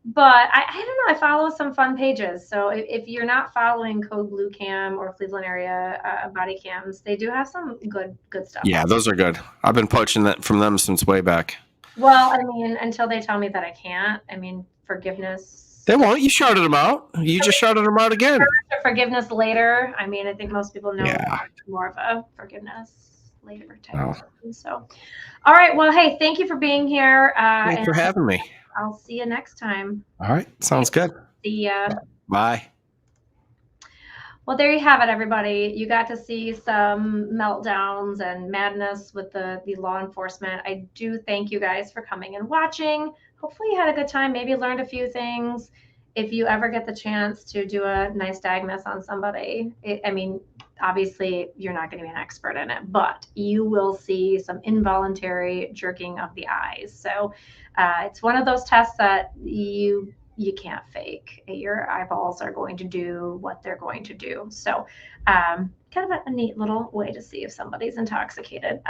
But I don't know. I follow some fun pages. So if you're not following Code Blue Cam or Cleveland area body cams, they do have some good stuff. Yeah, those are good. I've been poaching that from them since way back. Well, I mean, until they tell me that I can't. I mean, forgiveness. They won't. You shouted them out. You just shouted them out again. Forgiveness later. I mean, I think most people know more of a forgiveness later type. So, all right. Well, hey, thank you for being here. Thanks for having me. I'll see you next time. All right. Sounds good. See ya. Bye. Well, there you have it, everybody. You got to see some meltdowns and madness with the law enforcement. I do thank you guys for coming and watching. Hopefully you had a good time, maybe learned a few things. If you ever get the chance to do a nice diagnosis on somebody, obviously you're not going to be an expert in it, but you will see some involuntary jerking of the eyes. So it's one of those tests that you you can't fake. Your eyeballs are going to do what they're going to do. So kind of a neat little way to see if somebody's intoxicated.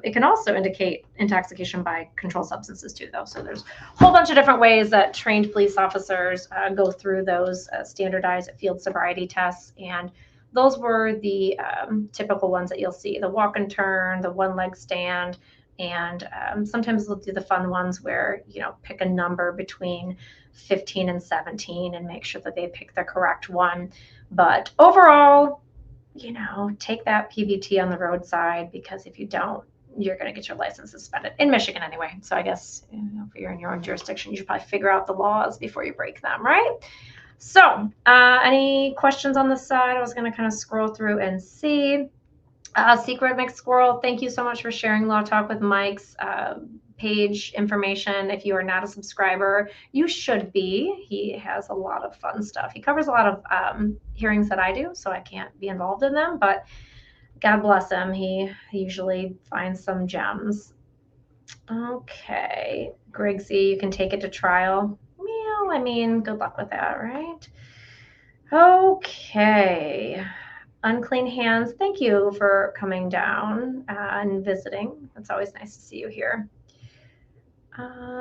It can also indicate intoxication by controlled substances too, though. So there's a whole bunch of different ways that trained police officers go through those standardized field sobriety tests. And those were the typical ones that you'll see: the walk and turn, the one leg stand, and sometimes they'll do the fun ones where, you know, pick a number between 15 and 17 and make sure that they pick the correct one. But overall, you know, take that PBT on the roadside, because if you don't, you're going to get your license suspended in Michigan anyway. So I guess, you know, if you're in your own jurisdiction, you should probably figure out the laws before you break them, right? So any questions on this side? I was going to kind of scroll through and see. Secret Mixed Squirrel, thank you so much for sharing Law Talk with Mike's page information. If you are not a subscriber, you should be. He has a lot of fun stuff. He covers a lot of hearings that I do, so I can't be involved in them, but God bless him. He usually finds some gems. Okay, Griggsy, you can take it to trial. Well, I mean, good luck with that, right? Okay. Unclean Hands, thank you for coming down and visiting. It's always nice to see you here.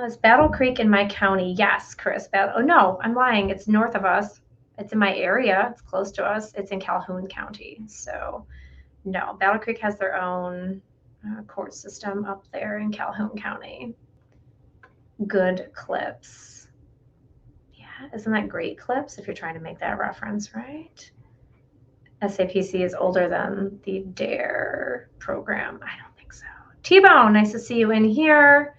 Is Battle Creek in my county? Yes, Chris. Oh, no, I'm lying. It's north of us. It's in my area. It's close to us. It's in Calhoun County. So, no, Battle Creek has their own court system up there in Calhoun County. Good Clips. Yeah, isn't that Great Clips if you're trying to make that reference, right? SAPC is older than the DARE program. I don't think so. T-Bone, nice to see you in here.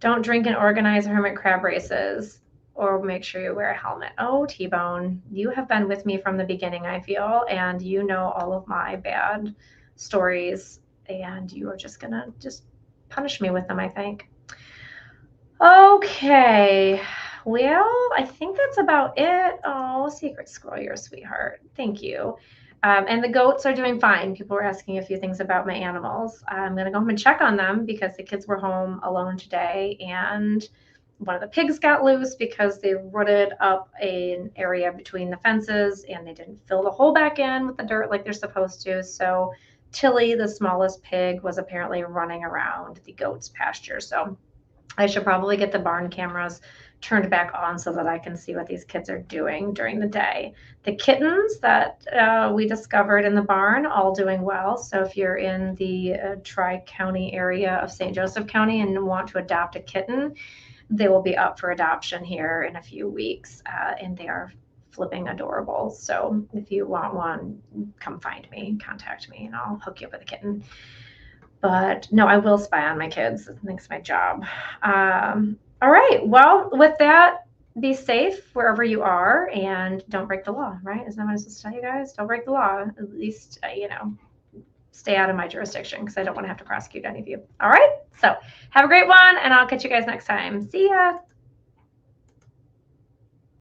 Don't drink and organize hermit crab races, or make sure you wear a helmet. Oh, T-Bone, you have been with me from the beginning, I feel, and you know all of my bad stories, and you are just gonna punish me with them, I think. Okay. Well, I think that's about it. Oh, Secret Squirrel, you're a sweetheart. Thank you. And the goats are doing fine. People were asking a few things about my animals. I'm going to go home and check on them because the kids were home alone today. And one of the pigs got loose because they rooted up an area between the fences and they didn't fill the hole back in with the dirt like they're supposed to. So Tilly, the smallest pig, was apparently running around the goats' pasture. So I should probably get the barn cameras turned back on so that I can see what these kids are doing during the day. The kittens that we discovered in the barn, all doing well. So if you're in the Tri-County area of St. Joseph County and want to adopt a kitten, they will be up for adoption here in a few weeks, and they are flipping adorable. So if you want one, come find me, contact me, and I'll hook you up with a kitten. But no, I will spy on my kids. I think it's my job. All right. Well, with that, be safe wherever you are and don't break the law, right? Isn't that what I'm supposed to tell you guys? Don't break the law. At least, you know, stay out of my jurisdiction because I don't want to have to prosecute any of you. All right. So have a great one, and I'll catch you guys next time. See ya.